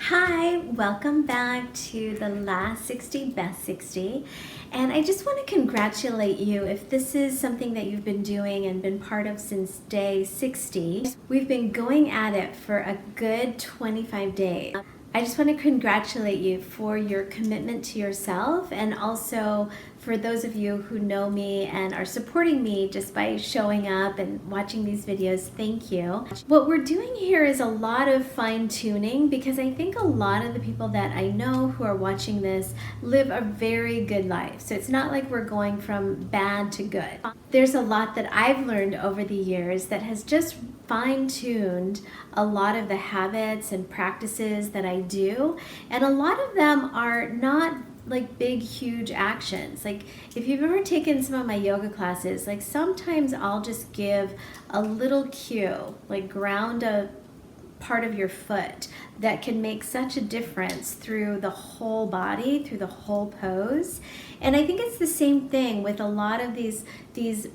Hi, welcome back to the last 60 best 60. And I just want to congratulate you if this is something that you've been doing and been part of since day 60. We've been going at it for a good 25 days. I just want to congratulate you for your commitment to yourself, and also for those of you who know me and are supporting me just by showing up and watching these videos. Thank you. What we're doing here is a lot of fine-tuning, because I think a lot of the people that I know who are watching this live a very good life. So it's not like we're going from bad to good. There's a lot that I've learned over the years that has just fine-tuned a lot of the habits and practices that I do, and a lot of them are not like big huge actions. Like if you've ever taken some of my yoga classes, like sometimes I'll just give a little cue, like ground a part of your foot, that can make such a difference through the whole body, through the whole pose. And I think it's the same thing with a lot of these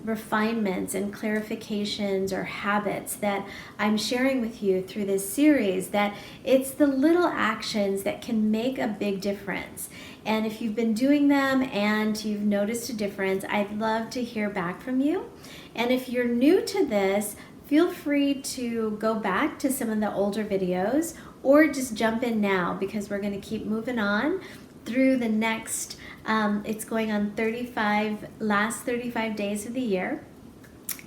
refinements and clarifications or habits that I'm sharing with you through this series, that it's the little actions that can make a big difference. And if you've been doing them and you've noticed a difference, I'd love to hear back from you. And if you're new to this, feel free to go back to some of the older videos or just jump in now, because we're going to keep moving on through the next, it's going on last 35 days of the year.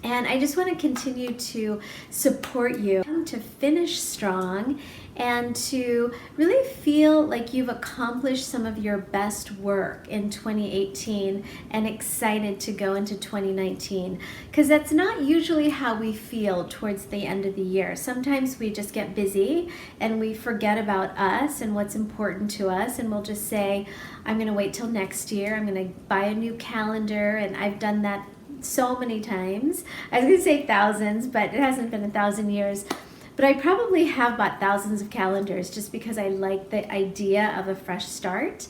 And I just want to continue to support you to finish strong and to really feel like you've accomplished some of your best work in 2018 and excited to go into 2019. Because that's not usually how we feel towards the end of the year. Sometimes we just get busy and we forget about us and what's important to us, and we'll just say, I'm going to wait till next year. I'm going to buy a new calendar, and I've done that so many times. I was going to say thousands, but it hasn't been 1,000 years. But I probably have bought thousands of calendars just because I like the idea of a fresh start.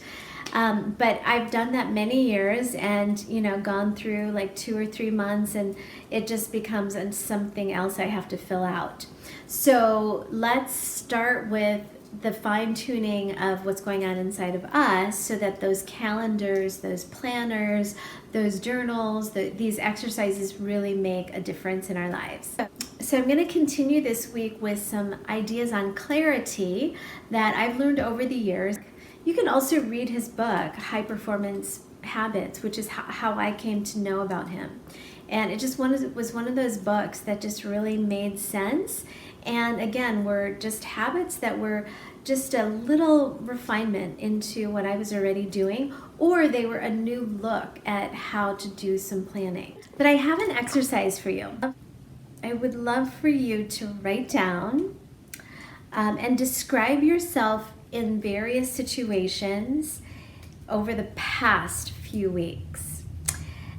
But I've done that many years, and gone through like 2 or 3 months, and it just becomes something else I have to fill out. So let's start with the fine-tuning of what's going on inside of us, so that those calendars, those planners, those journals, these exercises really make a difference in our lives. So I'm going to continue this week with some ideas on clarity that I've learned over the years. You can also read his book, High Performance Habits, which is how I came to know about him. And it just was one of those books that just really made sense. And again, were just habits that were just a little refinement into what I was already doing, or they were a new look at how to do some planning. But I have an exercise for you. I would love for you to write down and describe yourself in various situations over the past few weeks.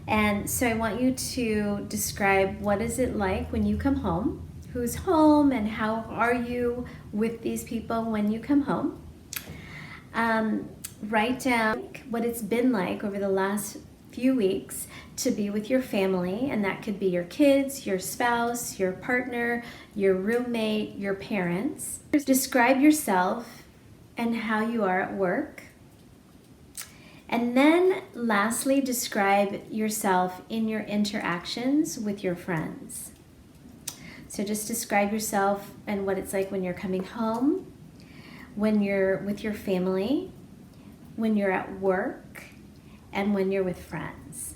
And so I want you to describe, what is it like when you come home? Who's home, and how are you with these people when you come home? Write down what it's been like over the last few weeks to be with your family, and that could be your kids, your spouse, your partner, your roommate, your parents. Describe yourself and how you are at work. And then lastly, describe yourself in your interactions with your friends. So just describe yourself and what it's like when you're coming home, when you're with your family, when you're at work, and when you're with friends.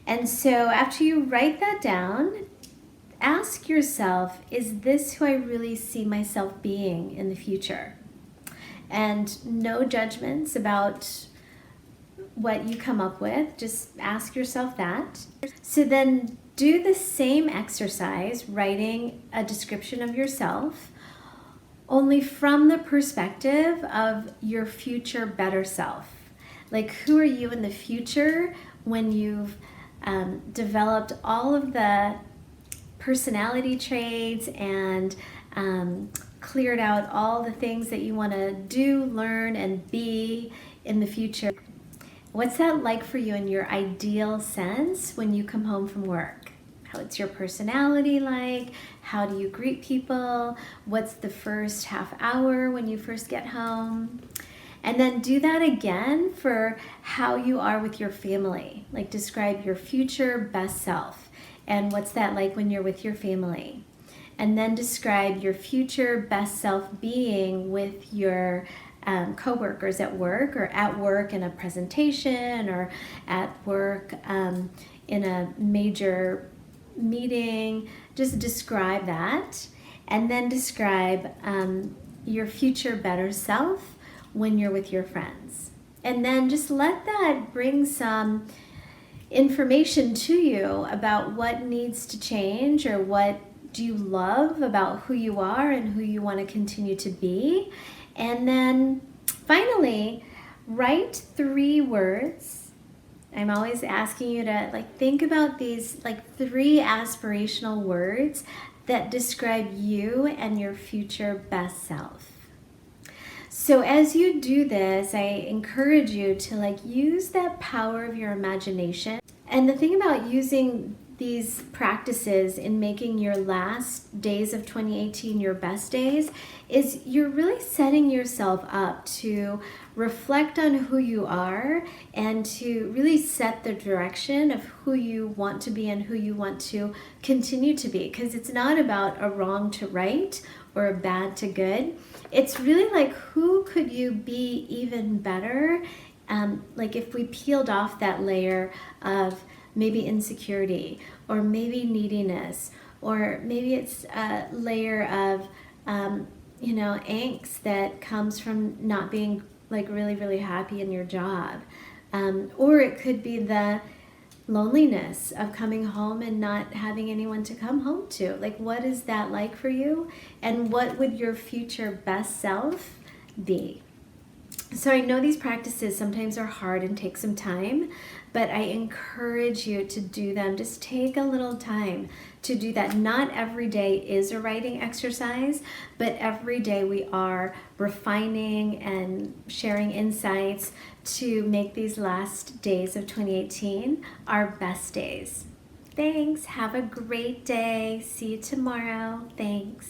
And so after you write that down, ask yourself, is this who I really see myself being in the future? And no judgments about what you come up with. Just ask yourself that. So then do the same exercise, writing a description of yourself, only from the perspective of your future better self. Like, who are you in the future when you've developed all of the personality traits and cleared out all the things that you want to do, learn, and be in the future? What's that like for you in your ideal sense when you come home from work? What's your personality like? How do you greet people? What's the first half hour when you first get home? And then do that again for how you are with your family. Like describe your future best self and what's that like when you're with your family. And then describe your future best self being with your co-workers at work, or at work in a presentation, or at work in a major meeting. Just describe that. And then describe your future better self when you're with your friends. And then just let that bring some information to you about what needs to change, or what do you love about who you are and who you want to continue to be. And then finally, write 3 words. I'm always asking you to think about these 3 aspirational words that describe you and your future best self. So as you do this, I encourage you to use that power of your imagination. And the thing about using these practices in making your last days of 2018 your best days is you're really setting yourself up to reflect on who you are and to really set the direction of who you want to be and who you want to continue to be. Because it's not about a wrong to right or a bad to good. It's really who could you be even better? If we peeled off that layer of maybe insecurity, or maybe neediness, or maybe it's a layer of angst that comes from not being really happy in your job, or it could be the loneliness of coming home and not having anyone to come home to. What is that like for you, and what would your future best self be? So I know these practices sometimes are hard and take some time, but I encourage you to do them. Just take a little time to do that. Not every day is a writing exercise, but every day we are refining and sharing insights to make these last days of 2018 our best days. Thanks. Have a great day. See you tomorrow. Thanks.